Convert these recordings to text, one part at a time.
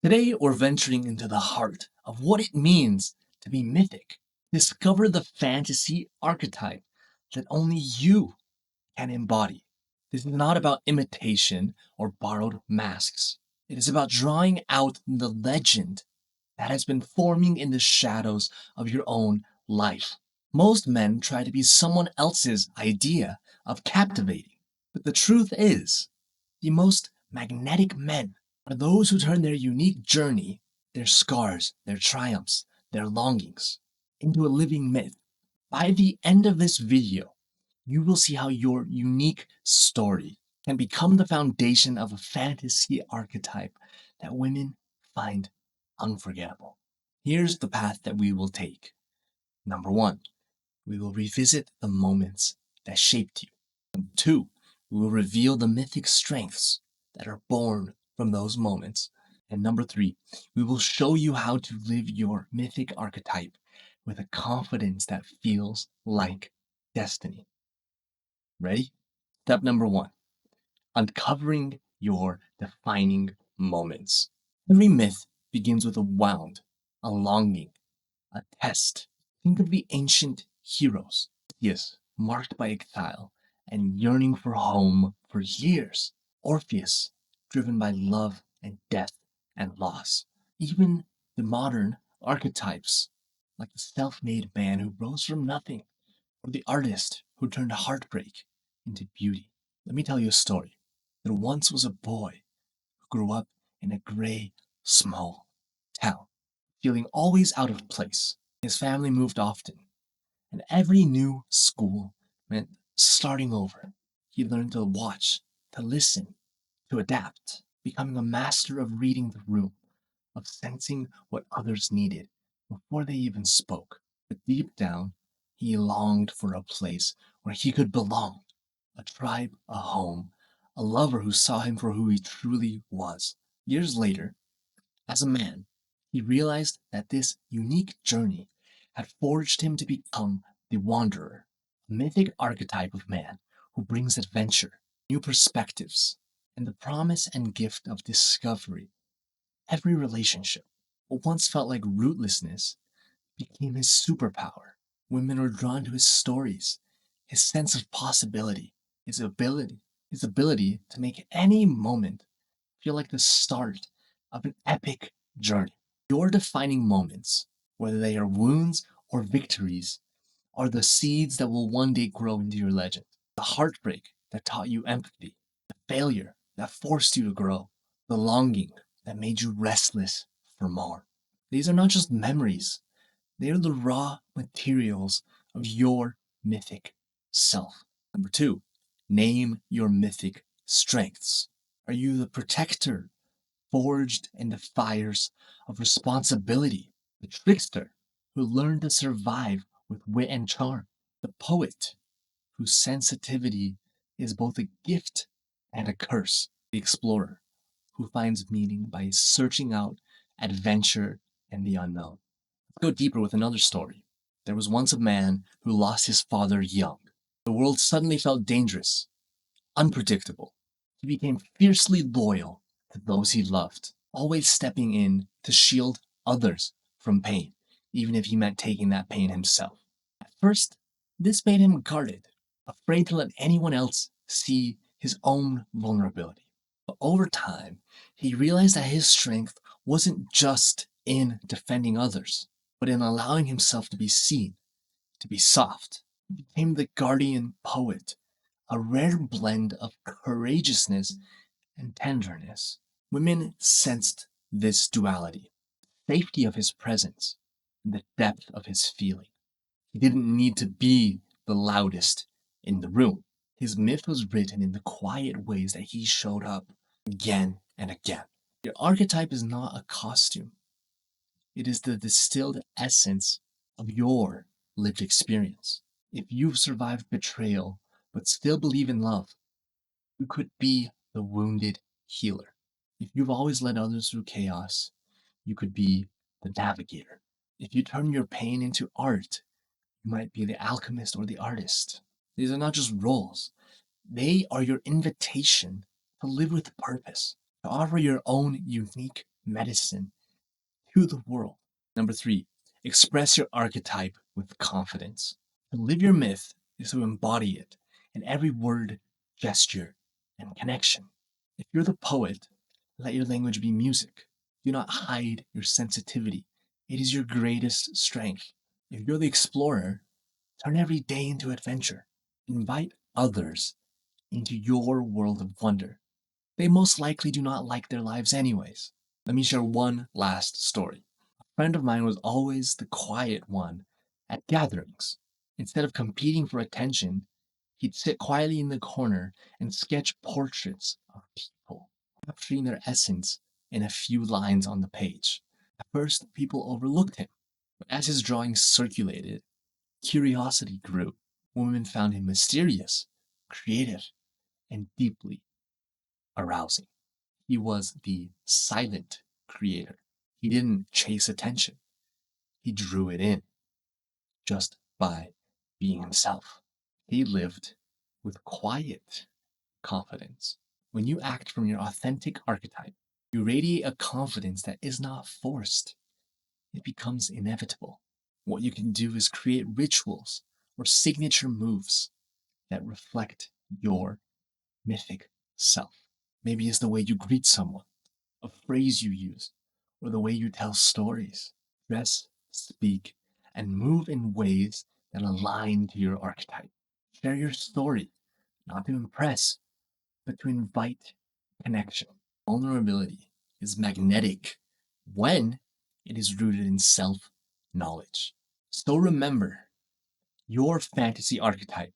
Today, we're venturing into the heart of what it means to be mythic. Discover the fantasy archetype that only you can embody. This is not about imitation or borrowed masks. It is about drawing out the legend that has been forming in the shadows of your own life. Most men try to be someone else's idea of captivating, but the truth is, the most magnetic men are those who turn their unique journey, their scars, their triumphs, their longings, into a living myth. By the end of this video, you will see how your unique story can become the foundation of a fantasy archetype that women find unforgettable. Here's the path that we will take. Number one, we will revisit the moments that shaped you. Number two, we will reveal the mythic strengths that are born from those moments. And number three, we will show you how to live your mythic archetype with a confidence that feels like destiny. Ready? Step number one, uncovering your defining moments. Every myth begins with a wound, a longing, a test. Think of the ancient heroes. Yes, marked by exile and yearning for home for years. Orpheus, driven by love and death and loss. Even the modern archetypes, like the self-made man who rose from nothing, or the artist who turned heartbreak into beauty. Let me tell you a story. There once was a boy who grew up in a gray, small town, feeling always out of place. His family moved often, and every new school meant starting over. He learned to watch, to listen, to adapt, becoming a master of reading the room, of sensing what others needed before they even spoke. But deep down, he longed for a place where he could belong, a tribe, a home, a lover who saw him for who he truly was. Years later, as a man, he realized that this unique journey had forged him to become the wanderer, a mythic archetype of man who brings adventure, new perspectives, and the promise and gift of discovery. Every relationship, what once felt like rootlessness, became his superpower. Women were drawn to his stories, his sense of possibility, his ability to make any moment feel like the start of an epic journey. Your defining moments, whether they are wounds or victories, are the seeds that will one day grow into your legend. The heartbreak that taught you empathy, the failure that forced you to grow, the longing that made you restless for more. These are not just memories, they are the raw materials of your mythic self. Number two, name your mythic strengths. Are you the protector, forged in the fires of responsibility, the trickster who learned to survive with wit and charm, the poet whose sensitivity is both a gift and a curse, the explorer who finds meaning by searching out adventure and the unknown? Let's go deeper with another story. There was once a man who lost his father young. The world suddenly felt dangerous, unpredictable. He became fiercely loyal to those he loved, always stepping in to shield others from pain, even if he meant taking that pain himself. At first, this made him guarded, afraid to let anyone else see his own vulnerability. But over time, he realized that his strength wasn't just in defending others, but in allowing himself to be seen, to be soft. He became the guardian poet, a rare blend of courageousness and tenderness. Women sensed this duality, the safety of his presence, and the depth of his feeling. He didn't need to be the loudest in the room. His myth was written in the quiet ways that he showed up again and again. Your archetype is not a costume. It is the distilled essence of your lived experience. If you've survived betrayal but still believe in love, you could be the wounded healer. If you've always led others through chaos, you could be the navigator. If you turn your pain into art, you might be the alchemist or the artist. These are not just roles, they are your invitation to live with purpose, to offer your own unique medicine to the world. Number three, express your archetype with confidence. To live your myth is to embody it in every word, gesture, and connection. If you're the poet, let your language be music. Do not hide your sensitivity. It is your greatest strength. If you're the explorer, turn every day into adventure. Invite others into your world of wonder. They most likely do not like their lives anyways. Let me share one last story. A friend of mine was always the quiet one at gatherings. Instead of competing for attention, he'd sit quietly in the corner and sketch portraits of people, capturing their essence in a few lines on the page. At first, people overlooked him, but as his drawings circulated, curiosity grew. Women found him mysterious, creative, and deeply arousing. He was the silent creator. He didn't chase attention, he drew it in just by being himself. He lived with quiet confidence. When you act from your authentic archetype, you radiate a confidence that is not forced. It becomes inevitable. What you can do is create rituals or signature moves that reflect your mythic self. Maybe it's the way you greet someone, a phrase you use, or the way you tell stories. Dress, speak, and move in ways that align to your archetype. Share your story, not to impress, but to invite connection. Vulnerability is magnetic when it is rooted in self knowledge. So remember, your fantasy archetype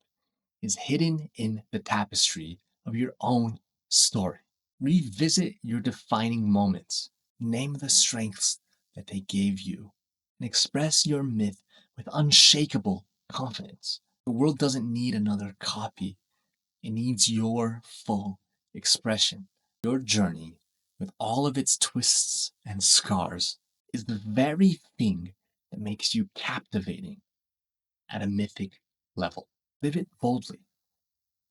is hidden in the tapestry of your own story. Revisit your defining moments, name the strengths that they gave you, and express your myth with unshakable confidence. The world doesn't need another copy, it needs your full expression. Your journey, with all of its twists and scars, is the very thing that makes you captivating at a mythic level. Live it boldly.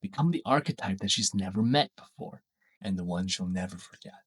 Become the archetype that she's never met before and the one she'll never forget.